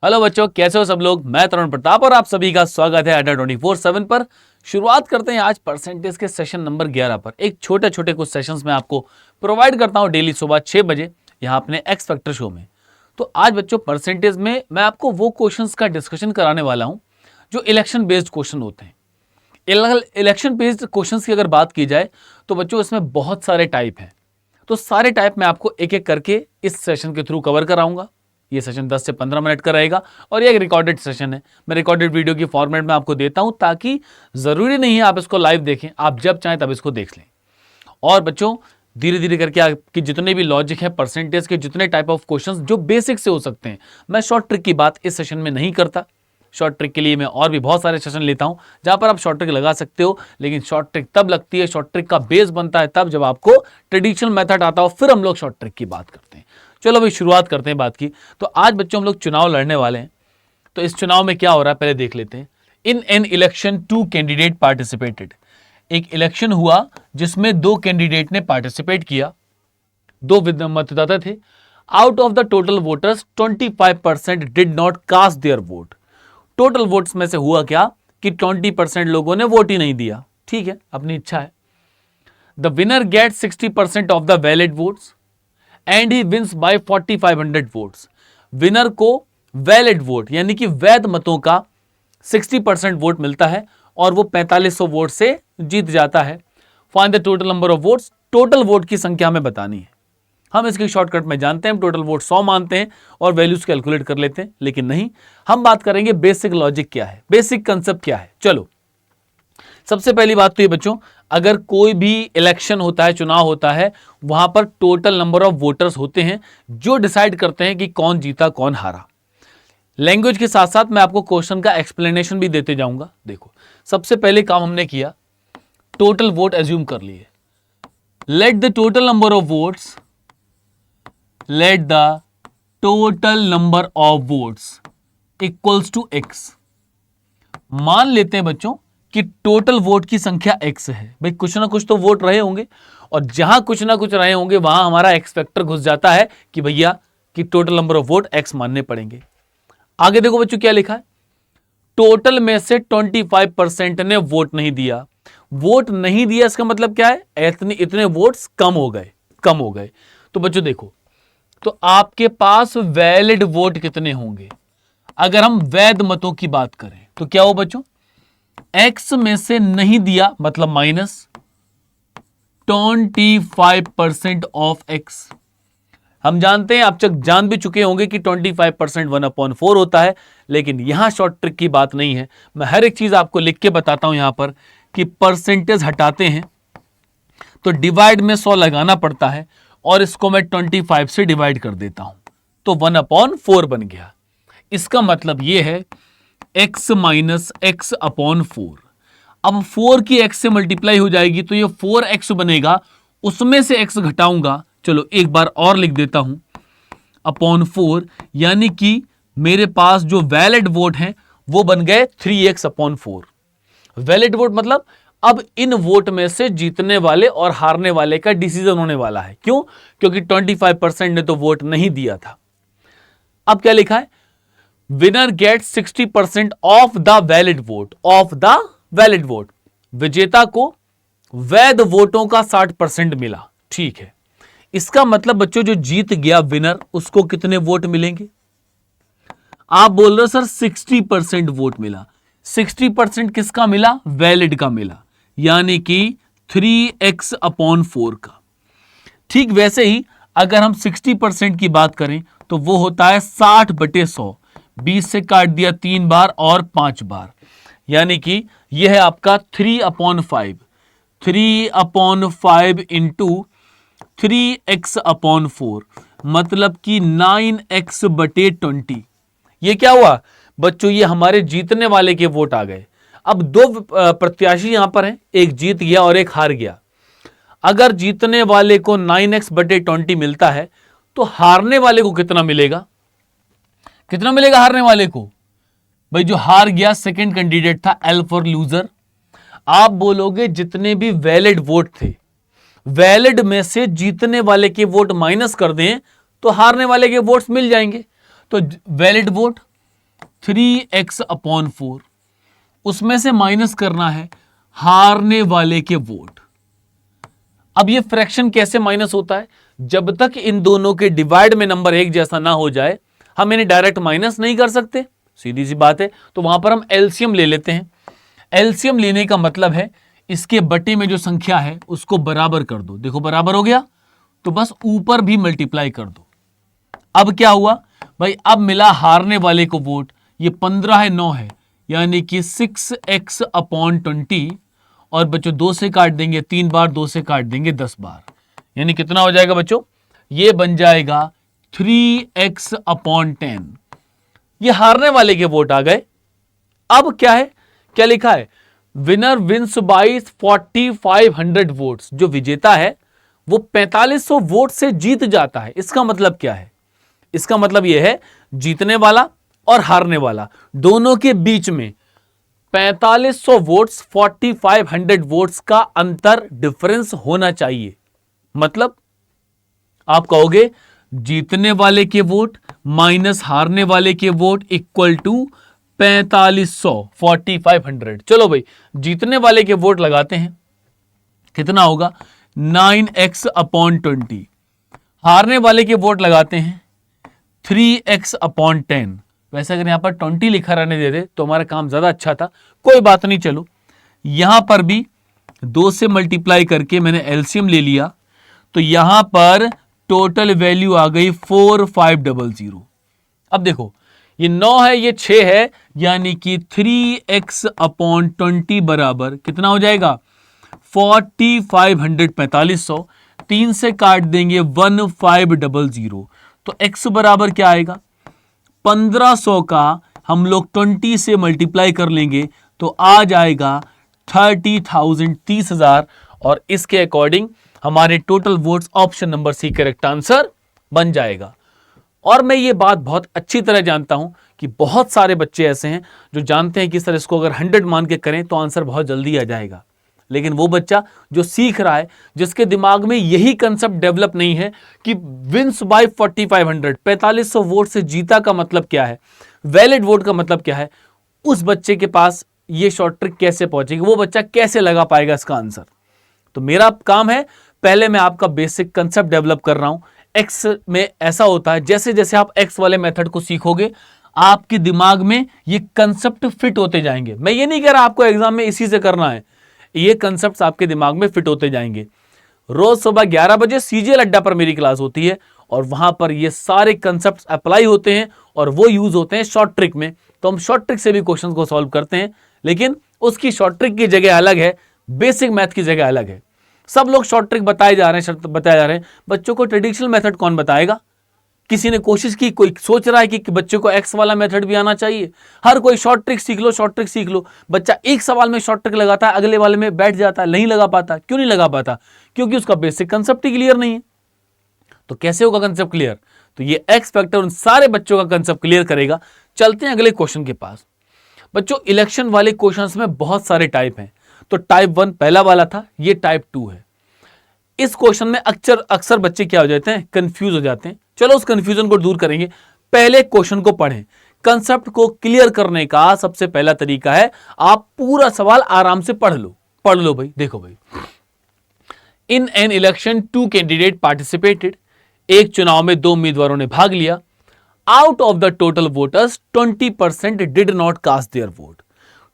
Hello बच्चों, कैसे हो सब लोग। मैं तरुण प्रताप और आप सभी का स्वागत है अड्डा 24/7 पर। शुरुआत करते हैं आज परसेंटेज के सेशन नंबर 11 पर। एक छोटे छोटे कुछ सेशंस में आपको प्रोवाइड करता हूं डेली सुबह 6 बजे यहाँ अपने एक्स फैक्टर शो में। तो आज बच्चों परसेंटेज में मैं आपको वो क्वेश्चंस का डिस्कशन कराने वाला हूं जो इलेक्शन बेस्ड क्वेश्चन होते हैं। इलेक्शन बेस्ड क्वेश्चंस की अगर बात की जाए तो बच्चों इसमें बहुत सारे टाइप हैं। तो सारे टाइप मैं आपको एक एक करके इस सेशन के थ्रू कवर कराऊंगा। ये सेशन 10 से 15 मिनट का रहेगा और ये एक रिकॉर्डेड सेशन है। मैं रिकॉर्डेड वीडियो की फॉर्मेट में आपको देता हूं ताकि जरूरी नहीं है आप इसको लाइव देखें, आप जब चाहें तब इसको देख लें। और बच्चों धीरे धीरे करके आपकी जितने भी लॉजिक है, परसेंटेज के जितने टाइप ऑफ क्वेश्चंस जो बेसिक से हो सकते हैं, मैं शॉर्ट ट्रिक की बात इस सेशन में नहीं करता। शॉर्ट ट्रिक के लिए मैं और भी बहुत सारे सेशन लेता हूं जहां पर आप शॉर्ट ट्रिक लगा सकते हो, लेकिन शॉर्ट ट्रिक तब लगती है, शॉर्ट ट्रिक का बेस बनता है तब जब आपको ट्रेडिशनल मेथड आता हो, फिर हम लोग शॉर्ट ट्रिक की बात करते हैं। चलो भाई शुरुआत करते हैं बात की। तो आज बच्चों हम लोग चुनाव लड़ने वाले हैं। तो इस चुनाव में क्या हो रहा है पहले देख लेते हैं। इन एन इलेक्शन 2 कैंडिडेट पार्टिसिपेटेड। एक इलेक्शन हुआ जिसमें 2 कैंडिडेट ने पार्टिसिपेट किया, 2 मतदाता थे। Out of the total voters 25% did not cast their vote. Total votes में से हुआ क्या कि 20% लोगों ने वोट ही नहीं दिया। ठीक है, अपनी इच्छा है। The winner get 60% of the valid votes and he wins by 4500 votes. Winner को वैलिड वोट यानी कि वैध मतों का 60% वोट मिलता है और वो 4500 वोट से जीत जाता है। Find the total number of votes. Total vote की संख्या हमें बतानी है। हम इसकी शॉर्टकट में जानते हैं, टोटल वोट 100 मानते हैं और वैल्यूज कैलकुलेट कर लेते हैं, लेकिन नहीं, हम बात करेंगे बेसिक लॉजिक क्या है, बेसिक कंसेप्ट क्या है। चलो सबसे पहली बात तो ये बच्चों, अगर कोई भी इलेक्शन होता है, चुनाव होता है, वहां पर टोटल नंबर ऑफ वोटर्स होते हैं जो डिसाइड करते हैं कि कौन जीता कौन हारा। लैंग्वेज के साथ साथ मैं आपको क्वेश्चन का एक्सप्लेनेशन भी देते जाऊंगा। देखो सबसे पहले काम हमने किया, टोटल वोट एज्यूम कर लिए। Let the total number of votes, let the total number of votes equals to x। मान लेते हैं बच्चों कि टोटल वोट की संख्या x है। भाई कुछ ना कुछ तो वोट रहे होंगे और जहां कुछ ना कुछ रहे होंगे वहां हमारा एक्स फैक्टर घुस जाता है कि भैया कि total number of vote x मानने पड़ेंगे। आगे देखो बच्चों क्या लिखा है, टोटल में से 25% ने वोट नहीं दिया। वोट नहीं दिया इसका मतलब क्या है, इतने वोट्स कम हो गए। तो बच्चों देखो, तो आपके पास वैलिड वोट कितने होंगे। अगर हम वैध मतों की बात करें तो क्या हो बच्चों, x में से नहीं दिया मतलब माइनस 25% ऑफ x। हम जानते हैं, आप जान भी चुके होंगे कि 25% 1/4 होता है, लेकिन यहां शॉर्ट ट्रिक की बात नहीं है। मैं हर एक चीज आपको लिख के बताता हूं यहां पर कि परसेंटेज हटाते हैं तो डिवाइड में 100 लगाना पड़ता है और इसको मैं 25 से डिवाइड कर देता हूं तो 1/4 बन गया। इसका मतलब यह है x माइनस x/4। अब 4 की x से मल्टीप्लाई हो जाएगी तो ये 4x बनेगा, उसमें से x घटाऊंगा। चलो एक बार और लिख देता हूं, अपॉन 4, यानी कि मेरे पास जो वैलिड वोट हैं वो बन गए 3x/4। वैलिड वोट मतलब अब इन वोट में से जीतने वाले और हारने वाले का डिसीजन होने वाला है। क्यों? क्योंकि 25% ने तो वोट नहीं दिया था। अब क्या लिखा है, winner get 60% of the valid vote. Of the valid vote, विजेता को वैध वोटों का 60% मिला। ठीक है, इसका मतलब बच्चों जो जीत गया विनर, उसको कितने वोट मिलेंगे। आप बोल रहे हो सर 60% वोट मिला। 60% किसका मिला, वैलिड का मिला, यानी कि 3x/4 का। ठीक वैसे ही अगर हम 60% की बात करें तो वो होता है 60/100। 20 से काट दिया 3 बार और 5 बार, यानी कि यह है आपका 3/5। 3/5 इंटू 3x/4 मतलब कि 9x/20। ये क्या हुआ बच्चों, ये हमारे जीतने वाले के वोट आ गए। अब 2 प्रत्याशी यहां पर हैं, एक जीत गया और एक हार गया। अगर जीतने वाले को 9x/20 मिलता है तो हारने वाले को कितना मिलेगा, कितना मिलेगा हारने वाले को। भाई जो हार गया सेकंड कैंडिडेट था, एल फॉर लूजर। आप बोलोगे जितने भी वैलिड वोट थे, वैलिड में से जीतने वाले के वोट माइनस कर दें तो हारने वाले के वोट्स मिल जाएंगे। तो वैलिड वोट 3x/4, उसमें से माइनस करना है हारने वाले के वोट। अब ये फ्रैक्शन कैसे माइनस होता है? जब तक इन दोनों के डिवाइड में नंबर एक जैसा ना हो जाए हम इन्हें डायरेक्ट माइनस नहीं कर सकते, सीधी सी बात है। तो वहां पर हम एलसीएम ले लेते हैं। एलसीएम लेने का मतलब है इसके बटे में जो संख्या है उसको बराबर कर दो। देखो बराबर हो गया, तो बस ऊपर भी मल्टीप्लाई कर दो। अब क्या हुआ भाई, अब मिला हारने वाले को वोट। ये 15 है, 9 है, यानी कि 6x/20। और बच्चों 2 से काट देंगे 3 बार, 2 से काट देंगे 10 बार, यानी कितना हो जाएगा बच्चों? ये बन जाएगा 3x/10। ये हारने वाले के वोट आ गए। अब क्या है, क्या लिखा है? Winner wins by 4500 votes. जो विजेता है वो 4500 वोट से जीत जाता है। इसका मतलब क्या है? इसका मतलब यह है जीतने वाला और हारने वाला दोनों के बीच में 4500 वोट्स, 4500 वोट्स का अंतर, डिफरेंस होना चाहिए। मतलब आप कहोगे जीतने वाले के वोट माइनस हारने वाले के वोट इक्वल टू 4500, 4500। चलो भाई जीतने वाले के वोट लगाते हैं, कितना होगा? 9x/20। हारने वाले के वोट लगाते हैं 3x/10। वैसे अगर यहां पर 20 लिखा रहने देते तो हमारा काम ज्यादा अच्छा था, कोई बात नहीं। चलो यहां पर भी 2 से मल्टीप्लाई करके मैंने एलसीएम ले लिया, तो यहां पर टोटल वैल्यू आ गई 4500। अब देखो ये 9 है, ये 6 है, यानी कि 3x/20 बराबर कितना हो जाएगा? 4500, 4500। 3 से काट देंगे 1500, तो x बराबर क्या आएगा? 1500 का हम लोग 20 से मल्टीप्लाई कर लेंगे तो आ जाएगा 30,000, 30,000। और इसके अकॉर्डिंग हमारे total votes option number C correct answer बन जाएगा। और मैं ये बात बहुत अच्छी तरह जानता हूं कि बहुत सारे बच्चे ऐसे हैं जो जानते हैं कि सर इसको अगर 100 मान के करें तो आंसर बहुत जल्दी आ जाएगा। लेकिन वो बच्चा जो सीख रहा है, जिसके दिमाग में यही कंसेप्ट डेवलप नहीं है कि विंस बाय 4500, 4500 वोट से जीता का मतलब क्या है, वैलिड वोट का मतलब क्या है, उस बच्चे के पास ये शॉर्ट ट्रिक कैसे पहुंचेगी, वो बच्चा कैसे लगा पाएगा इसका आंसर। तो मेरा काम है, पहले मैं आपका बेसिक कंसेप्ट डेवलप कर रहा हूं। एक्स में ऐसा होता है, जैसे जैसे आप एक्स वाले मेथड को सीखोगे आपके दिमाग में ये कंसेप्ट फिट होते जाएंगे। मैं ये नहीं कह रहा आपको एग्जाम में इसी से करना है, ये कंसेप्ट आपके दिमाग में फिट होते जाएंगे। रोज सुबह 11 बजे सीजीएल अड्डा पर मेरी क्लास होती है और वहां पर ये सारे कंसेप्ट अप्लाई होते हैं और वो यूज होते हैं शॉर्ट ट्रिक में। तो हम शॉर्ट ट्रिक से भी क्वेश्चन को सॉल्व करते हैं, लेकिन उसकी शॉर्ट ट्रिक की जगह अलग है, बेसिक मैथ की जगह अलग है। सब लोग शॉर्ट ट्रिक बताए जा रहे हैं, बच्चों को ट्रेडिशनल मेथड कौन बताएगा? किसी ने कोशिश की, कोई सोच रहा है कि बच्चे को एक्स वाला मेथड भी आना चाहिए? हर कोई शॉर्ट ट्रिक सीख लो, शॉर्ट ट्रिक सीख लो। बच्चा एक सवाल में शॉर्ट ट्रिक लगाता है, अगले वाले में बैठ जाता है, नहीं लगा पाता। क्यों नहीं लगा पाता? क्योंकि उसका बेसिक कंसेप्ट ही क्लियर नहीं है। तो कैसे होगा कंसेप्ट क्लियर? तो ये एक्स फैक्टर उन सारे बच्चों का कंसेप्ट क्लियर करेगा। चलते हैं अगले क्वेश्चन के पास। बच्चों इलेक्शन वाले क्वेश्चंस में बहुत सारे टाइप हैं। तो टाइप 1 पहला वाला था, ये टाइप 2 है। इस क्वेश्चन में अक्सर बच्चे क्या हो जाते हैं, कंफ्यूज हो जाते हैं। चलो उस कंफ्यूजन को दूर करेंगे, पहले क्वेश्चन को पढ़ें। कंसेप्ट को क्लियर करने का सबसे पहला तरीका है आप पूरा सवाल आराम से पढ़ लो भाई। देखो भाई, in an election 2 candidate participated. एक चुनाव में 2 उम्मीदवारों ने भाग लिया। Out of the total voters 20% did not cast their vote.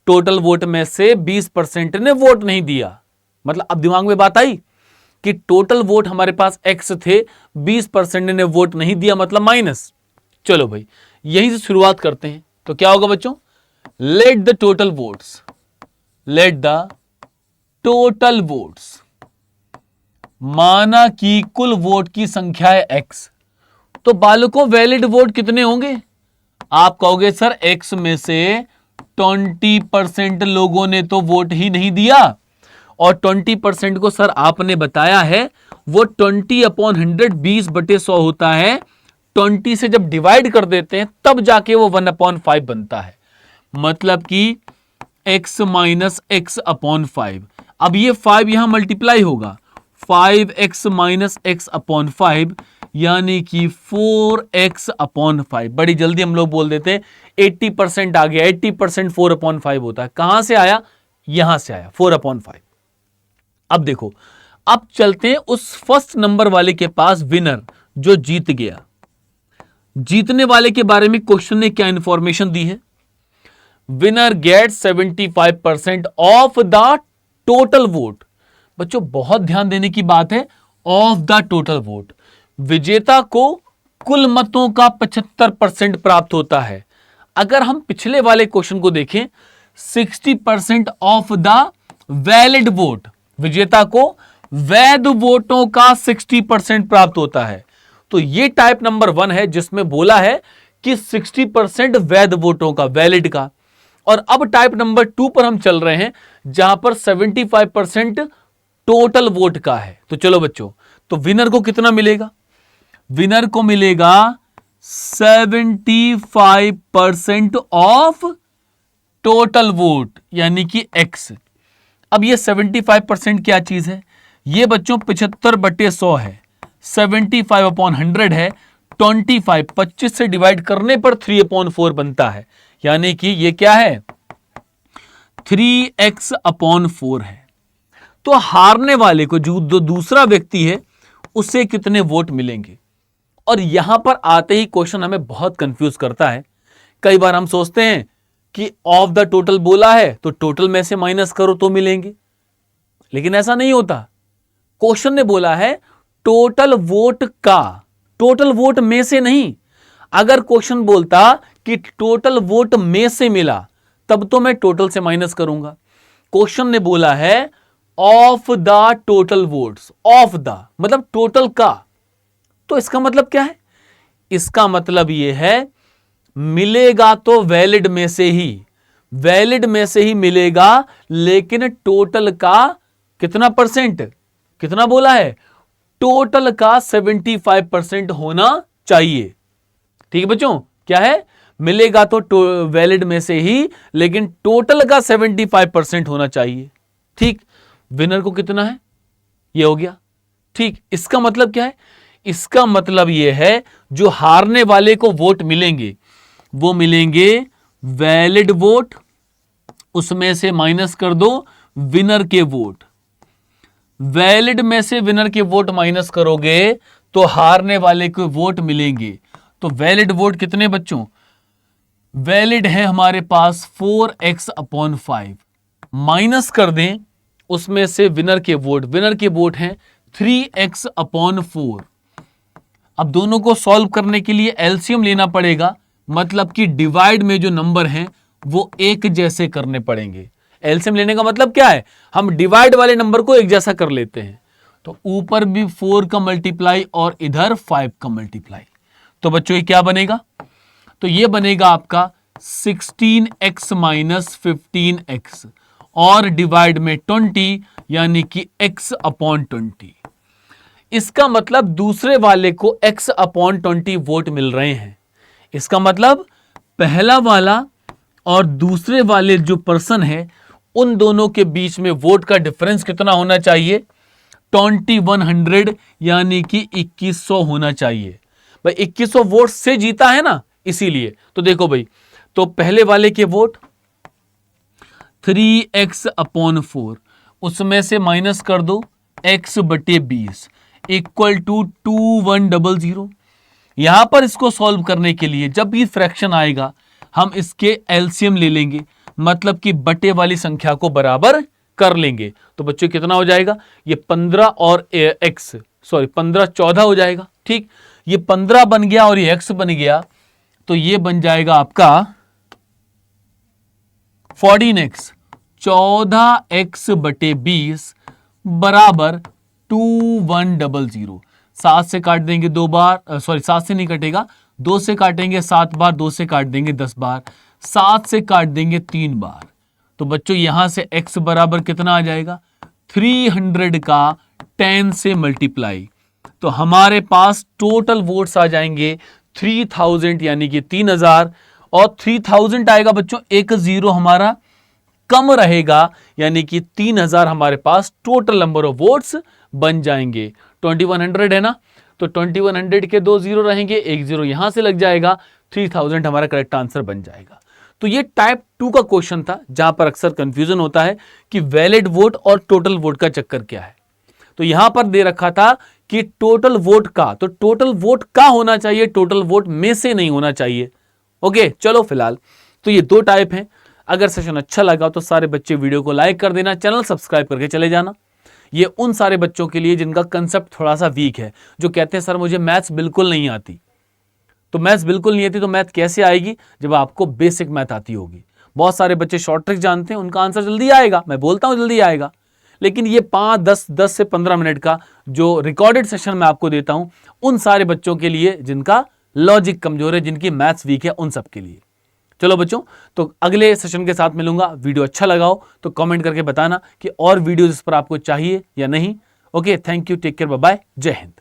Total vote में से 20% ने वोट नहीं दिया। मतलब अब दिमाग में बात आई कि टोटल वोट हमारे पास एक्स थे, 20% ने वोट नहीं दिया, मतलब माइनस। चलो भाई यहीं से शुरुआत करते हैं। तो क्या होगा बच्चों? Late the total votes, let the total votes, माना कि कुल वोट की संख्या है एक्स। तो बालकों वैलिड वोट कितने होंगे? आप कहोगे सर एक्स में से 20% लोगों ने तो वोट ही नहीं दिया, और 20% को सर आपने बताया है वो 20/100, 20/100 होता है। 20 से जब डिवाइड कर देते हैं तब जाके वो 1/5 बनता है। मतलब कि x माइनस x/5। अब ये 5 यहां मल्टीप्लाई होगा, 5x माइनस x/5, यानी कि 4x/5। बड़ी जल्दी हम लोग बोल देते हैं 80% आ गया, 80% 4/5 होता है। कहां से आया? यहां से आया 4/5। अब देखो, अब चलते हैं उस फर्स्ट नंबर वाले के पास, विनर जो जीत गया। जीतने वाले के बारे में क्वेश्चन ने क्या इंफॉर्मेशन दी है? Winner get 75% of the total vote. बच्चों बहुत ध्यान देने की बात है, ऑफ द टोटल वोट। विजेता को कुल मतों का 75% प्राप्त होता है। अगर हम पिछले वाले क्वेश्चन को देखें, 60% ऑफ द वैलिड वोट, विजेता को वैध वोटों का 60% प्राप्त होता है। तो ये टाइप नंबर 1 है जिसमें बोला है कि 60% वैध वोटों का, वैलिड का। और अब टाइप नंबर 2 पर हम चल रहे हैं जहां पर 75% टोटल वोट का है। तो चलो बच्चों, तो विनर को कितना मिलेगा? विनर को मिलेगा 75% ऑफ टोटल वोट, यानी कि x। अब ये 75% क्या चीज है? ये बच्चों 75/100 है, 75/100 है, 25 से डिवाइड करने पर 3/4 बनता है, यानी कि ये क्या है? 3x/4 है। तो हारने वाले को, जो दूसरा व्यक्ति है, उसे कितने वोट मिलेंगे? और यहां पर आते ही क्वेश्चन हमें बहुत कंफ्यूज करता है। कई बार हम सोचते हैं कि ऑफ द टोटल बोला है तो टोटल में से माइनस करो तो मिलेंगे, लेकिन ऐसा नहीं होता। क्वेश्चन ने बोला है टोटल वोट का, टोटल वोट में से नहीं। अगर क्वेश्चन बोलता कि टोटल वोट में से मिला, तब तो मैं टोटल से माइनस करूंगा। क्वेश्चन ने बोला है of the total votes, of the मतलब टोटल का। तो इसका मतलब क्या है? इसका मतलब यह है मिलेगा तो वैलिड में से ही, वैलिड में से ही मिलेगा, लेकिन टोटल का कितना परसेंट, कितना बोला है? टोटल का 75% होना चाहिए। ठीक है बच्चों, क्या है? मिलेगा तो वैलिड में से ही, लेकिन टोटल का 75% होना चाहिए। ठीक, विनर को कितना है? ये हो गया। ठीक, इसका मतलब क्या है? इसका मतलब यह है जो हारने वाले को वोट मिलेंगे वो मिलेंगे वैलिड वोट, उसमें से माइनस कर दो विनर के वोट। वैलिड में से विनर के वोट माइनस करोगे तो हारने वाले को वोट मिलेंगे। तो वैलिड वोट कितने बच्चों? वैलिड है हमारे पास 4x/5, माइनस कर दें उसमें से विनर के वोट, विनर के वोट हैं 3x/4। अब दोनों को सॉल्व करने के लिए एलसीएम लेना पड़ेगा, मतलब कि डिवाइड में जो नंबर हैं वो एक जैसे करने पड़ेंगे। एलसीएम लेने का मतलब क्या है? हम डिवाइड वाले नंबर को एक जैसा कर लेते हैं। तो ऊपर भी 4 का मल्टीप्लाई और इधर 5 का मल्टीप्लाई। तो बच्चों ये क्या बनेगा? तो ये बनेगा आपका 16x - 15x और डिवाइड में 20, यानी कि x/20। इसका मतलब दूसरे वाले को x/20 वोट मिल रहे हैं। इसका मतलब पहला वाला और दूसरे वाले जो पर्सन है, उन दोनों के बीच में वोट का डिफरेंस कितना होना चाहिए? 2100, यानी कि 2100 होना चाहिए। भाई 2100 वोट से जीता है ना, इसीलिए। तो देखो भाई, तो पहले वाले के वोट 3x/4, उसमें से माइनस कर दो x/20 इक्वल टू 2100। यहां पर इसको सॉल्व करने के लिए जब भी फ्रैक्शन आएगा हम इसके एलसीएम ले लेंगे, मतलब कि बटे वाली संख्या को बराबर कर लेंगे। तो बच्चों कितना हो जाएगा? ये 15 और x, सॉरी 15 14 हो जाएगा। ठीक, ये 15 बन गया और ये x बन गया, तो ये बन जाएगा आपका 14x, 14x/20 बराबर 2100। 7 से काट देंगे 2 बार, सॉरी 7 से नहीं कटेगा, 2 से काटेंगे 7 बार, 2 से काट देंगे 10 बार, 7 से काट देंगे 3 बार। तो बच्चों यहां से x बराबर कितना आ जाएगा? 300 का 10 से मल्टीप्लाई। तो हमारे पास टोटल वोट्स आ जाएंगे 3000, यानी कि 3000। और 3000 आएगा बच्चों, एक जीरो हमारा कम रहेगा, यानी कि 3000 हमारे पास टोटल नंबर ऑफ वोट्स बन जाएंगे। 2100 है ना, तो 2100 के 2 जीरो रहेंगे, एक जीरो यहां से लग जाएगा, 3000 हमारा करेक्ट आंसर बन जाएगा। तो ये टाइप 2 का क्वेश्चन था जहां पर अक्सर कंफ्यूजन होता है कि वैलिड वोट और टोटल वोट का चक्कर क्या है। तो यहां पर दे रखा था कि टोटल वोट का, तो टोटल वोट का होना चाहिए, टोटल वोट में से नहीं होना चाहिए। ओके, चलो फिलहाल तो ये 2 टाइप हैं। अगर सेशन अच्छा लगा तो सारे बच्चे वीडियो को लाइक कर देना, चैनल सब्सक्राइब करके चले जाना। ये उन सारे बच्चों के लिए जिनका कंसेप्ट थोड़ा सा वीक है, जो कहते हैं सर मुझे मैथ्स बिल्कुल नहीं आती। तो मैथ्स बिल्कुल नहीं आती तो मैथ कैसे आएगी, जब आपको बेसिक मैथ आती होगी। बहुत सारे बच्चे शॉर्ट ट्रिक जानते हैं, उनका आंसर जल्दी आएगा, मैं बोलता हूं जल्दी आएगा। लेकिन ये 5-10 से 15 मिनट का जो रिकॉर्डेड सेशन मैं आपको देता हूं, उन सारे बच्चों के लिए जिनका लॉजिक कमजोर है, जिनकी मैथ्स वीक है, उन सब के लिए। चलो बच्चों, तो अगले सेशन के साथ मिलूंगा। वीडियो अच्छा लगा हो तो कमेंट करके बताना कि और वीडियोस इस पर आपको चाहिए या नहीं। Okay, thank you, take care, bye bye, जय हिंद।